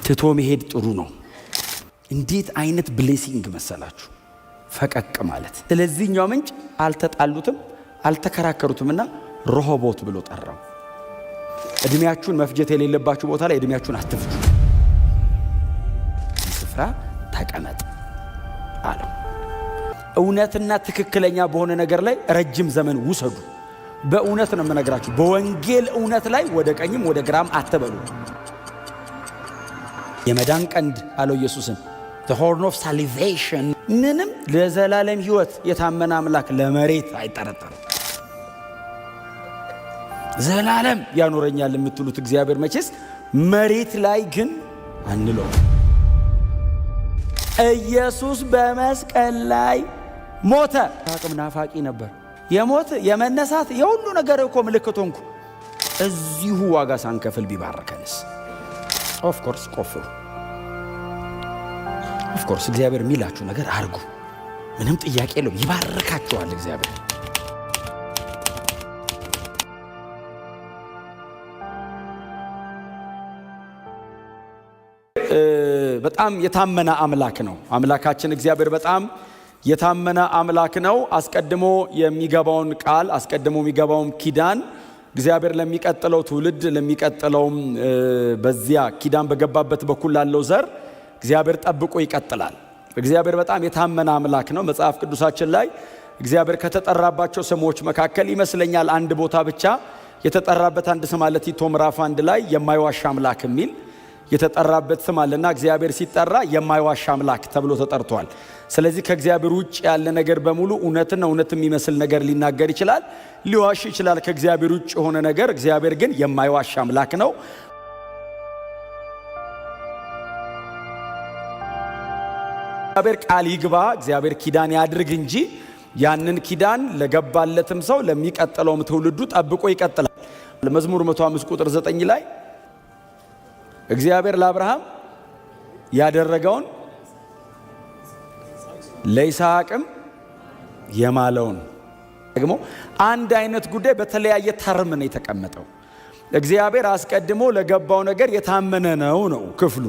ትቶ መሄድ ጥሩ ነው። እንዴት አይነት ብሌሲንግ መሰላችሁ ፈቀቅ ማለት። ስለዚህኛው ምንጭ አልተጣሉትም አልተከራከሩትምና ረሆቦት ብሎ ጠራው። እድሜያችሁን መፍጀት የሌለባችሁ ቦታ ላይ እድሜያችሁን አትፍጁ፣ ስፍራ ተቀመጥ አለው። እውነትና ትክክለኛ በሆነ ነገር ላይ ረጅም ዘመን ውሰዱ። በእውነት ነው የምነግራችሁ። በወንጌል እውነት ላይ ወደ ቀኝም ወደ ግራም አትበሉ። የመዳን ቀንድ አለው ኢየሱስን፣ the horn of salvation። ምንም ለዘላለም ሕይወት የታመነ አምላክ ለመሬት አይጠረጠርም። ዘላለም ያኖረኛል የምትሉት እግዚአብሔር መቼስ መሬት ላይ ግን አንለው። ኢየሱስ በመስቀል ላይ ሞተ። አቅም ናፋቂ ነበር። የሞት የመነሳት የሁሉ ነገር እኮ ምልክት ሆንኩ። እዚሁ ዋጋ ሳንከፍል ቢባርከንስ? ኦፍ ኮርስ ቆፍሩ። ኦፍ ኮርስ እግዚአብሔር የሚላችሁ ነገር አርጉ። ምንም ጥያቄ የለውም። ይባርካችኋል እግዚአብሔር። በጣም የታመነ አምላክ ነው አምላካችን እግዚአብሔር። በጣም የታመነ አምላክ ነው። አስቀድሞ የሚገባውን ቃል አስቀድሞ የሚገባውን ኪዳን እግዚአብሔር ለሚቀጥለው ትውልድ ለሚቀጥለውም በዚያ ኪዳን በገባበት በኩል ላለው ዘር እግዚአብሔር ጠብቆ ይቀጥላል። እግዚአብሔር በጣም የታመነ አምላክ ነው። መጽሐፍ ቅዱሳችን ላይ እግዚአብሔር ከተጠራባቸው ስሞች መካከል ይመስለኛል አንድ ቦታ ብቻ የተጠራበት አንድ ስም አለ። ቲቶ ምዕራፍ 1 ላይ የማይዋሽ አምላክ የሚል የተጠራበት ስም አለና እግዚአብሔር ሲጠራ የማይዋሽ አምላክ ተብሎ ተጠርቷል። ስለዚህ ከእግዚአብሔር ውጭ ያለ ነገር በሙሉ እውነትና እውነት የሚመስል ነገር ሊናገር ይችላል፣ ሊዋሽ ይችላል። ከእግዚአብሔር ውጭ የሆነ ነገር እግዚአብሔር ግን የማይዋሽ አምላክ ነው። እግዚአብሔር ቃል ይግባ፣ እግዚአብሔር ኪዳን ያድርግ እንጂ ያንን ኪዳን ለገባለትም ሰው ለሚቀጥለውም ትውልዱ ጠብቆ ይቀጥላል። መዝሙር 105 ቁጥር 9 ላይ እግዚአብሔር ለአብርሃም ያደረገውን ለይስሐቅም የማለውን ደግሞ አንድ አይነት ጉዳይ በተለያየ ተርም ነው የተቀመጠው። እግዚአብሔር አስቀድሞ ለገባው ነገር የታመነ ነው ክፍሉ።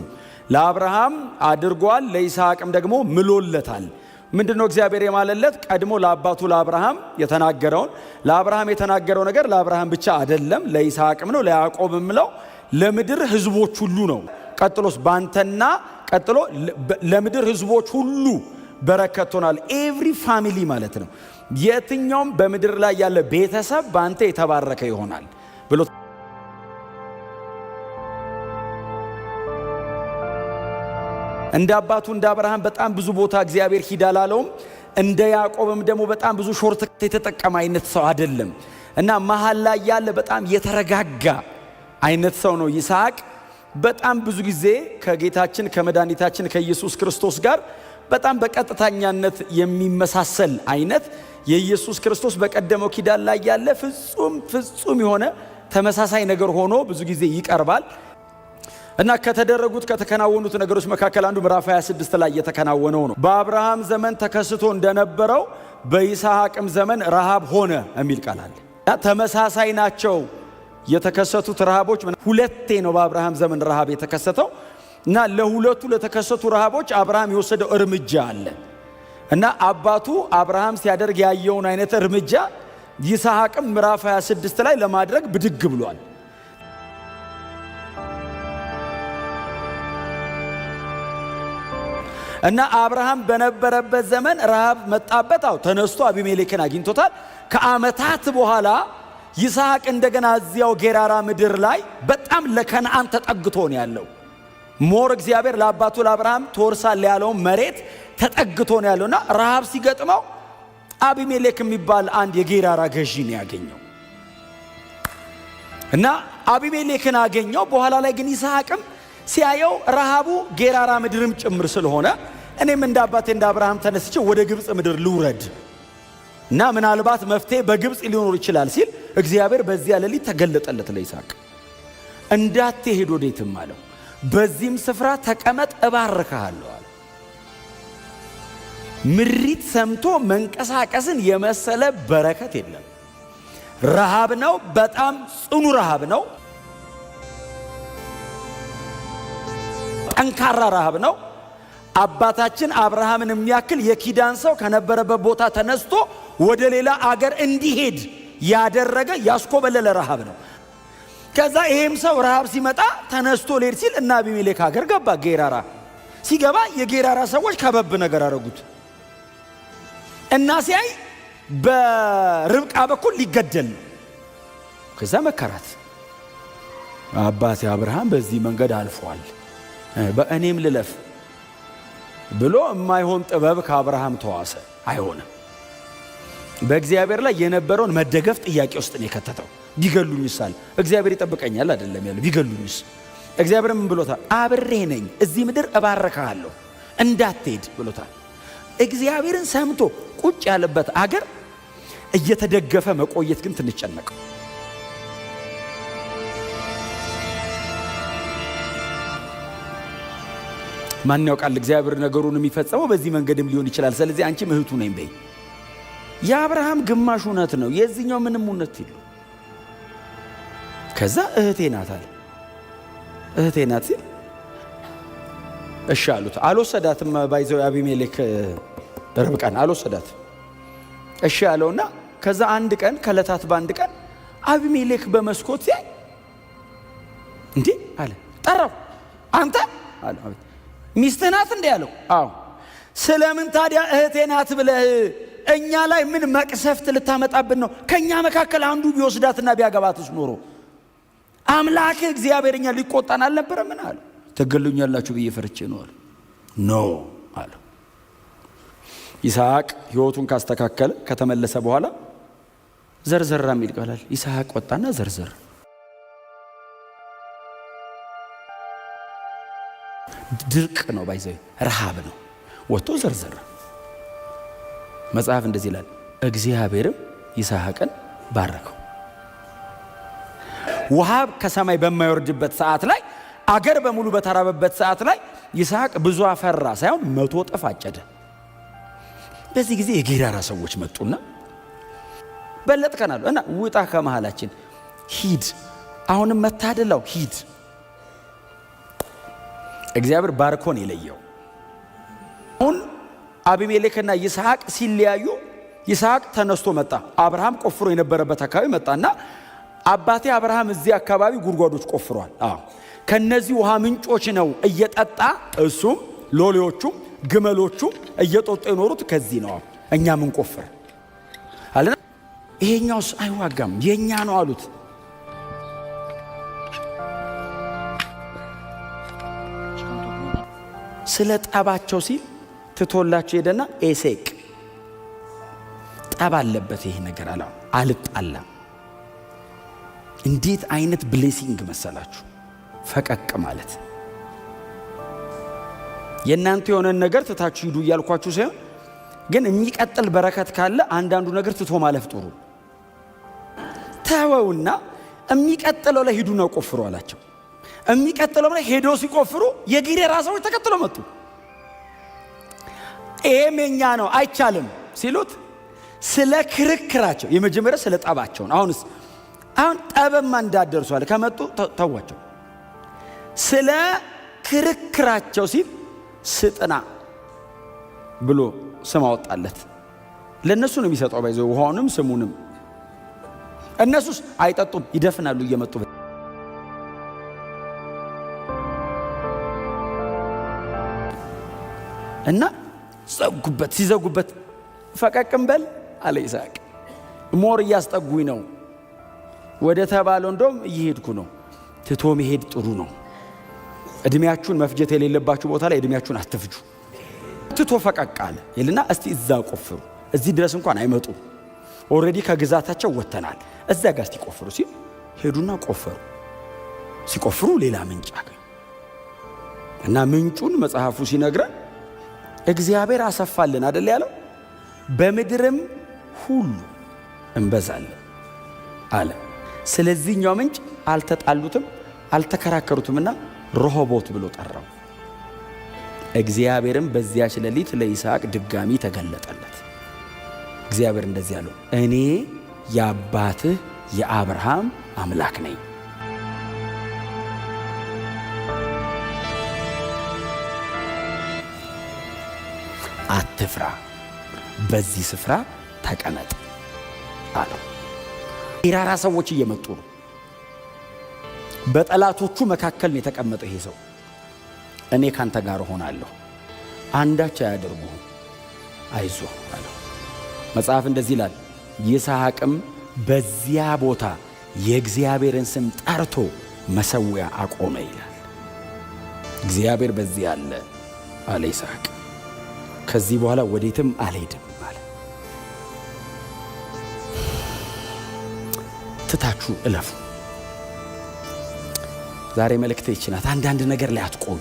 ለአብርሃም አድርጓል፣ ለይስሐቅም ደግሞ ምሎለታል። ምንድነው እግዚአብሔር የማለለት? ቀድሞ ለአባቱ ለአብርሃም የተናገረውን ለአብርሃም የተናገረው ነገር ለአብርሃም ብቻ አይደለም፣ ለይስሐቅም ነው፣ ለያዕቆብም ነው፣ ለምድር ህዝቦች ሁሉ ነው። ቀጥሎስ ባንተና ቀጥሎ ለምድር ህዝቦች ሁሉ በረከት ሆናል። ኤቭሪ ፋሚሊ ማለት ነው። የትኛውም በምድር ላይ ያለ ቤተሰብ ባንተ የተባረከ ይሆናል ብሎ እንደ አባቱ እንደ አብርሃም በጣም ብዙ ቦታ እግዚአብሔር ሂድ አላለውም። እንደ ያዕቆብም ደግሞ በጣም ብዙ ሾርት የተጠቀመ አይነት ሰው አይደለም እና መሃል ላይ ያለ በጣም የተረጋጋ አይነት ሰው ነው ይስሐቅ። በጣም ብዙ ጊዜ ከጌታችን ከመድኃኒታችን ከኢየሱስ ክርስቶስ ጋር በጣም በቀጥተኛነት የሚመሳሰል አይነት የኢየሱስ ክርስቶስ በቀደመው ኪዳን ላይ ያለ ፍጹም የሆነ ተመሳሳይ ነገር ሆኖ ብዙ ጊዜ ይቀርባል እና ከተከናወኑት ነገሮች መካከል አንዱ ምዕራፍ 26 ላይ የተከናወነው ነው። በአብርሃም ዘመን ተከስቶ እንደነበረው በይስሐቅም ዘመን ረሃብ ሆነ የሚል ቃል አለ። ተመሳሳይ ናቸው የተከሰቱት ረሃቦች። ሁለቴ ነው በአብርሃም ዘመን ረሃብ የተከሰተው እና ለሁለቱ ለተከሰቱ ረሃቦች አብርሃም የወሰደው እርምጃ አለ እና አባቱ አብርሃም ሲያደርግ ያየውን አይነት እርምጃ ይስሐቅም ምዕራፍ 26 ላይ ለማድረግ ብድግ ብሏል። እና አብርሃም በነበረበት ዘመን ረሃብ መጣበት። ተነስቶ አቢሜሌክን አግኝቶታል። ከዓመታት በኋላ ይስሐቅ እንደገና እዚያው ጌራራ ምድር ላይ በጣም ለከነዓን ተጠግቶ ነው ያለው። ሞር እግዚአብሔር ለአባቱ ለአብርሃም ተወርሳል ያለው መሬት ተጠግቶ ነው ያለውና ረሃብ ሲገጥመው አቢሜሌክ የሚባል አንድ የጌራራ ገዢ ነው ያገኘው እና አቢሜሌክን አገኘው። በኋላ ላይ ግን ይስሐቅም ሲያየው ረሃቡ ጌራራ ምድርም ጭምር ስለሆነ እኔም እንደ አባቴ እንደ አብርሃም ተነስቼ ወደ ግብጽ ምድር ልውረድ እና ምናልባት መፍትሄ በግብጽ ሊኖር ይችላል ሲል እግዚአብሔር በዚያ ሌሊት ተገለጠለት ለይስሐቅ። እንዳትሄድ ወዴትም አለው፣ በዚህም ስፍራ ተቀመጥ እባርክሃለሁ አለ። ምሪት ሰምቶ መንቀሳቀስን የመሰለ በረከት የለም። ረሃብ ነው፣ በጣም ጽኑ ረሃብ ነው። ጠንካራ ረሃብ ነው። አባታችን አብርሃምን የሚያክል የኪዳን ሰው ከነበረበት ቦታ ተነስቶ ወደ ሌላ አገር እንዲሄድ ያደረገ ያስኮበለለ ረሃብ ነው። ከዛ ይሄም ሰው ረሃብ ሲመጣ ተነስቶ ሊሄድ ሲል እና አቢሜሌክ ሀገር ገባ። ጌራራ ሲገባ የጌራራ ሰዎች ከበብ ነገር አረጉት እና ሲያይ በርብቃ በኩል ሊገደል ነው። ከዛ መከራት፣ አባቴ አብርሃም በዚህ መንገድ አልፏል፣ በእኔም ልለፍ ብሎ የማይሆን ጥበብ ከአብርሃም ተዋሰ። አይሆንም። በእግዚአብሔር ላይ የነበረውን መደገፍ ጥያቄ ውስጥ ነው የከተተው። ቢገሉኝስ አለ። እግዚአብሔር ይጠብቀኛል አይደለም ያለው። ቢገሉኝስ? እግዚአብሔር ምን ብሎታል? አብሬ ነኝ፣ እዚህ ምድር እባርካለሁ፣ እንዳትሄድ ብሎታል። እግዚአብሔርን ሰምቶ ቁጭ ያለበት አገር እየተደገፈ መቆየት ግን ትንሽ ጨነቀው። ማን ያውቃል? እግዚአብሔር ነገሩን የሚፈጸመው በዚህ መንገድም ሊሆን ይችላል። ስለዚህ አንቺም እህቱ ነኝ በይ። የአብርሃም ግማሽ እውነት ነው፣ የዚህኛው ምንም እውነት የለው። ከዛ እህቴ ናት አለ። እህቴ ናት ሲል እሺ አሉት። አልወሰዳትም። ባይዘው አቢሜሌክ ርብቃን አልወሰዳትም። እሺ ያለውና ከዛ አንድ ቀን ከለታት በአንድ ቀን አቢሜሌክ በመስኮት ሲያይ እንዴ አለ። ጠራው። አንተ አለ። ሚስትህ ናት እንዴ አለው። አዎ። ስለምን ታዲያ እህቴ ናት ብለህ እኛ ላይ ምን መቅሰፍት ልታመጣብን ነው? ከኛ መካከል አንዱ ቢወስዳትና ቢያገባትስ ኖሮ አምላክ እግዚአብሔር እኛ ሊቆጣን አልነበረ? ምን አለ? ትገሉኛላችሁ ብዬ ፈርቼ ነው አለ። ኖ አለ። ይስሐቅ ሕይወቱን ካስተካከለ ከተመለሰ በኋላ ዘርዘራ የሚል ቃላል። ይስሐቅ ወጣና ዘርዘር። ድርቅ ነው ባይዘው፣ ረሃብ ነው። ወጥቶ ዘርዘር። መጽሐፍ እንደዚህ ይላል፣ እግዚአብሔርም ይስሐቅን ባረከው። ውሃ ከሰማይ በማይወርድበት ሰዓት ላይ፣ አገር በሙሉ በተራበበት ሰዓት ላይ ይስሐቅ ብዙ አፈራ ሳይሆን 100 እጥፍ አጨደ። በዚህ ጊዜ የጌራራ ሰዎች መጡና በለጥከናል እና ውጣ ከመሃላችን ሂድ፣ አሁንም መታደላው ሂድ። እግዚአብሔር ባርኮን የለየው። አሁን አቢሜሌክና ይስሐቅ ሲለያዩ ይስሐቅ ተነስቶ መጣ። አብርሃም ቆፍሮ የነበረበት አካባቢ መጣና አባቴ አብርሃም እዚህ አካባቢ ጉድጓዶች ቆፍሯል። ከነዚህ ውሃ ምንጮች ነው እየጠጣ እሱም ሎሌዎቹም ግመሎቹም እየጠጡ የኖሩት ከዚህ ነው። እኛ ምን ቆፍር አለና ይሄኛውስ አይዋጋም የኛ ነው አሉት። ስለ ጠባቸው ሲል ትቶላቸው ሄደና ኤሴቅ ጠብ አለበት ይሄ ነገር አለ። አልጣላም። እንዴት አይነት ብሌሲንግ መሰላችሁ! ፈቀቅ ማለት የእናንተ የሆነን ነገር ትታችሁ ሂዱ እያልኳችሁ ሳይሆን ግን የሚቀጥል በረከት ካለ አንዳንዱ ነገር ትቶ ማለፍ ጥሩ። ተወውና የሚቀጥለው ላይ ሂዱና ቆፍሩ አላቸው። የሚቀጥለው ላይ ሄዶ ሲቆፍሩ የጌራራ ሰዎች ተከትለው መጡ። ይሄም የኛ ነው አይቻልም ሲሉት ስለ ክርክራቸው የመጀመሪያ ስለ ጠባቸው ነው። አሁን ጠበማ እንዳደርሷል ከመጡ ተዋቸው። ስለ ክርክራቸው ሲል ስጥና ብሎ ስም አወጣለት። ለነሱ ነው የሚሰጠው ባይዘው ውሃውንም ስሙንም። እነሱስ አይጠጡም፣ ይደፍናሉ እየመጡ እና ዘጉበት። ሲዘጉበት ፈቀቅም በል አለ ይስሐቅ። ሞር እያስጠጉኝ ነው ወደ ተባለው እንደውም እየሄድኩ ነው። ትቶ መሄድ ጥሩ ነው። እድሜያችሁን መፍጀት የሌለባችሁ ቦታ ላይ እድሜያችሁን አትፍጁ። ትቶ ፈቀቅ አለ ይልና እስቲ እዛ ቆፍሩ። እዚህ ድረስ እንኳን አይመጡ፣ ኦልሬዲ ከግዛታቸው ወተናል። እዛ ጋር እስቲ ቆፍሩ ሲል ሄዱና ቆፈሩ። ሲቆፍሩ ሌላ ምንጭ አገኙ እና ምንጩን መጽሐፉ ሲነግረን እግዚአብሔር አሰፋልን አይደል ያለው፣ በምድርም ሁሉ እንበዛለን አለ። ስለዚህኛው ምንጭ አልተጣሉትም አልተከራከሩትምና ሮሆቦት ብሎ ጠራው። እግዚአብሔርም በዚያች ሌሊት ለይስሐቅ ድጋሚ ተገለጠለት። እግዚአብሔር እንደዚህ ያለው እኔ የአባትህ የአብርሃም አምላክ ነኝ። አትፍራ፣ በዚህ ስፍራ ተቀመጥ አለው። ጌራራ ሰዎች እየመጡ ነው። በጠላቶቹ መካከል ነው የተቀመጠው ይሄ ሰው። እኔ ካንተ ጋር ሆናለሁ፣ አንዳች አያደርጉህም፣ አይዞህ አለው። መጽሐፍ እንደዚህ ይላል፣ ይስሐቅም በዚያ ቦታ የእግዚአብሔርን ስም ጠርቶ መሠዊያ አቆመ ይላል። እግዚአብሔር በዚህ አለ አለ ይስሐቅ። ከዚህ በኋላ ወዴትም አልሄድም አለ። ትታችሁ እለፉ። ዛሬ መልእክቴ ይችላል። አንዳንድ ነገር ላይ አትቆዩ።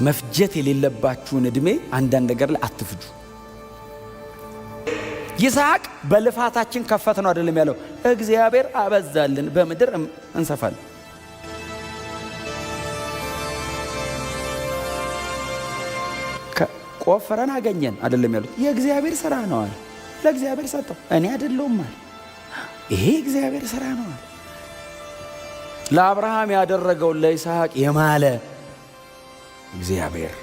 መፍጀት የሌለባችሁን ዕድሜ አንዳንድ ነገር ላይ አትፍጁ። ይስሐቅ በልፋታችን ከፈት ነው አይደለም ያለው፣ እግዚአብሔር አበዛልን፣ በምድር እንሰፋለን። ቆፈረን አገኘን አይደለም ያሉት፣ የእግዚአብሔር ሥራ ነው አለ። ለእግዚአብሔር ሰጠው፣ እኔ አይደለሁም አለ። ይሄ እግዚአብሔር ሥራ ነው አለ። ለአብርሃም ያደረገውን ለይስሐቅ የማለ እግዚአብሔር።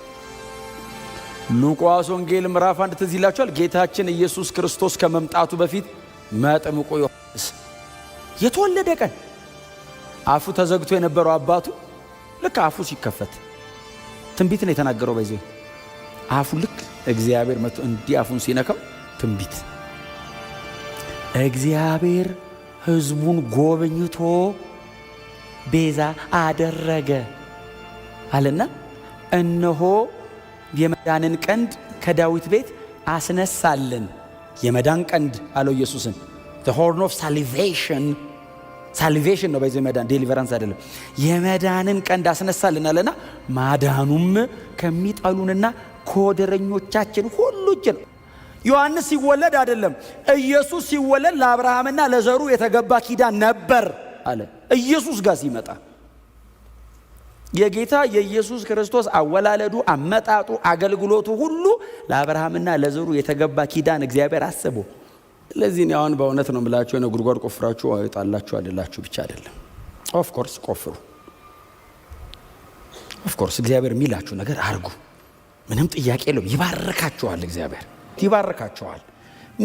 ሉቃስ ወንጌል ምዕራፍ 1 ትዝ ይላችኋል። ጌታችን ኢየሱስ ክርስቶስ ከመምጣቱ በፊት መጥምቁ ዮሐንስ የተወለደ ቀን አፉ ተዘግቶ የነበረው አባቱ ልክ አፉ ሲከፈት ትንቢት ነው የተናገረው። በዚህ አፉ ልክ እግዚአብሔር መጥቶ እንዲህ አፉን ሲነካው ትንቢት፣ እግዚአብሔር ሕዝቡን ጎብኝቶ ቤዛ አደረገ አለና እነሆ የመዳንን ቀንድ ከዳዊት ቤት አስነሳልን። የመዳን ቀንድ አለው ኢየሱስን። the horn of salvation ነው። በዚህ መዳን ዴሊቨራንስ አይደለም። የመዳንን ቀንድ አስነሳልን አለና ማዳኑም ከሚጠሉንና ከወደረኞቻችን ሁሉ እጅ ነው። ዮሐንስ ሲወለድ አይደለም፣ ኢየሱስ ሲወለድ ለአብርሃምና ለዘሩ የተገባ ኪዳን ነበር አለ። ኢየሱስ ጋር ሲመጣ የጌታ የኢየሱስ ክርስቶስ አወላለዱ፣ አመጣጡ፣ አገልግሎቱ ሁሉ ለአብርሃምና ለዘሩ የተገባ ኪዳን እግዚአብሔር አስቦ። ስለዚህ ነው አሁን በእውነት ነው የምላችሁ፣ የሆነ ጉድጓድ ቆፍራችሁ አወጣላችሁ አይደላችሁ ብቻ አይደለም። ኦፍ ኮርስ ቆፍሩ፣ ኦፍ ኮርስ እግዚአብሔር የሚላችሁ ነገር አርጉ። ምንም ጥያቄ የለውም። ይባርካችኋል፣ እግዚአብሔር ይባርካችኋል።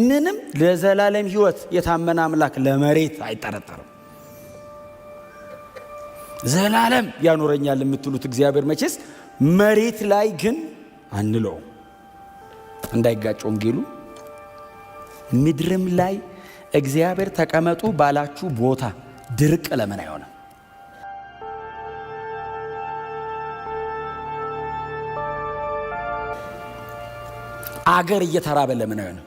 ምንም ለዘላለም ሕይወት የታመነ አምላክ ለመሬት አይጠረጠርም። ዘላለም ያኖረኛል የምትሉት እግዚአብሔር መቼስ መሬት ላይ ግን አንለው። እንዳይጋጭ ወንጌሉ ምድርም ላይ እግዚአብሔር ተቀመጡ ባላችሁ ቦታ ድርቅ ለምን አይሆንም? አገር እየተራበ ለምን አይሆንም?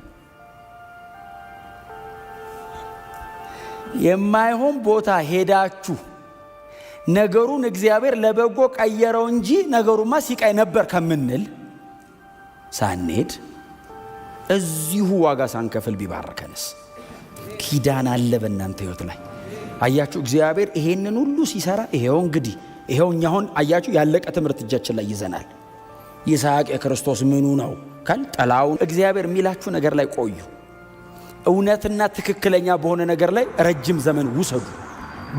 የማይሆን ቦታ ሄዳችሁ ነገሩን እግዚአብሔር ለበጎ ቀየረው እንጂ ነገሩማ ሲቃይ ነበር ከምንል ሳንሄድ እዚሁ ዋጋ ሳንከፍል ቢባርከንስ? ኪዳን አለ በእናንተ ሕይወት ላይ። አያችሁ እግዚአብሔር ይሄንን ሁሉ ሲሰራ ይሄው እንግዲህ ይሄው እኛ አሁን አያችሁ ያለቀ ትምህርት እጃችን ላይ ይዘናል። ይስሐቅ የክርስቶስ ምኑ ነው ካል ጠላውን እግዚአብሔር የሚላችሁ ነገር ላይ ቆዩ። እውነትና ትክክለኛ በሆነ ነገር ላይ ረጅም ዘመን ውሰዱ።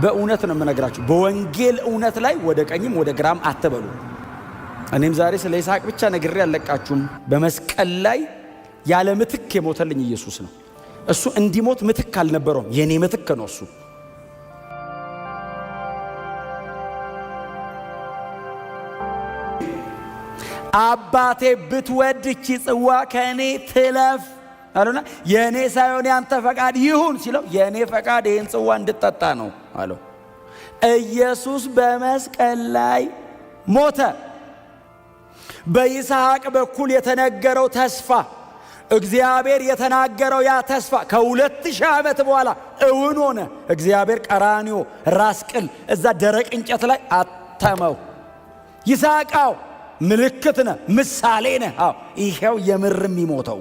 በእውነት ነው የምነግራችሁ። በወንጌል እውነት ላይ ወደ ቀኝም ወደ ግራም አትበሉ። እኔም ዛሬ ስለ ይስሐቅ ብቻ ነግሬ አለቃችሁም። በመስቀል ላይ ያለ ምትክ የሞተልኝ ኢየሱስ ነው። እሱ እንዲሞት ምትክ አልነበረውም፣ የኔ ምትክ ነው እሱ። አባቴ ብትወድ እቺ ጽዋ ከእኔ ትለፍ አለና የኔ ሳይሆን ያንተ ፈቃድ ይሁን ሲለው የኔ ፈቃድ ይህን ጽዋ እንድጠጣ ነው አለው። ኢየሱስ በመስቀል ላይ ሞተ። በይስሐቅ በኩል የተነገረው ተስፋ እግዚአብሔር የተናገረው ያ ተስፋ ከ2000 ዓመት በኋላ እውን ሆነ። እግዚአብሔር ቀራንዮ ራስ ቅል እዛ ደረቅ እንጨት ላይ አተመው። ይስሐቃው ምልክት ነህ፣ ምሳሌ ነህ። ይሄው የምርም ይሞተው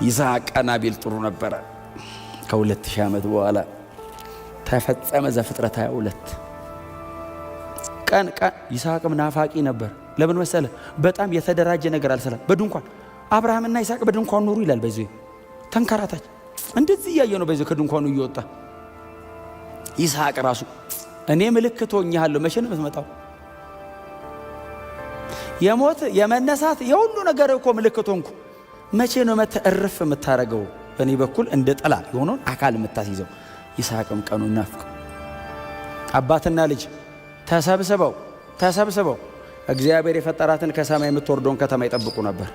ይስሐቅ ቀና ቢል ጥሩ ነበረ። ከ2000 ዓመት በኋላ ተፈጸመ ዘፍጥረት 22 ቀን ይስሐቅም ናፋቂ ነበር። ለምን መሰለ? በጣም የተደራጀ ነገር አልሰራም። በድንኳን አብርሃምና ይስሐቅ በድንኳን ኖሩ ይላል። በዚህ ተንከራታች እንደዚህ እያየ ነው በዚህ ከድንኳኑ እየወጣ ይስሐቅ ራሱ እኔ ምልክት ሆኜሃለሁ፣ መቼ ነው የምትመጣው? የሞት የመነሳት የሁሉ ነገር እኮ ምልክት ሆንኩ። መቼ ነው እርፍ የምታረገው በእኔ በኩል እንደ ጥላ የሆነውን አካል የምታስይዘው? ይስሐቅም ቀኑ ናፍቀው አባትና ልጅ ተሰብስበው እግዚአብሔር የፈጠራትን ከሰማይ የምትወርደውን ከተማ ይጠብቁ ነበር።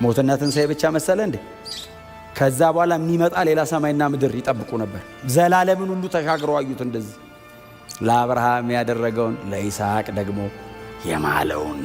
ሞትና ትንሣኤ ብቻ መሰለ እንዴ? ከዛ በኋላ የሚመጣ ሌላ ሰማይና ምድር ይጠብቁ ነበር። ዘላለምን ሁሉ ተሻግረው አዩት። እንደዚህ ለአብርሃም ያደረገውን ለይስሐቅ ደግሞ የማለውን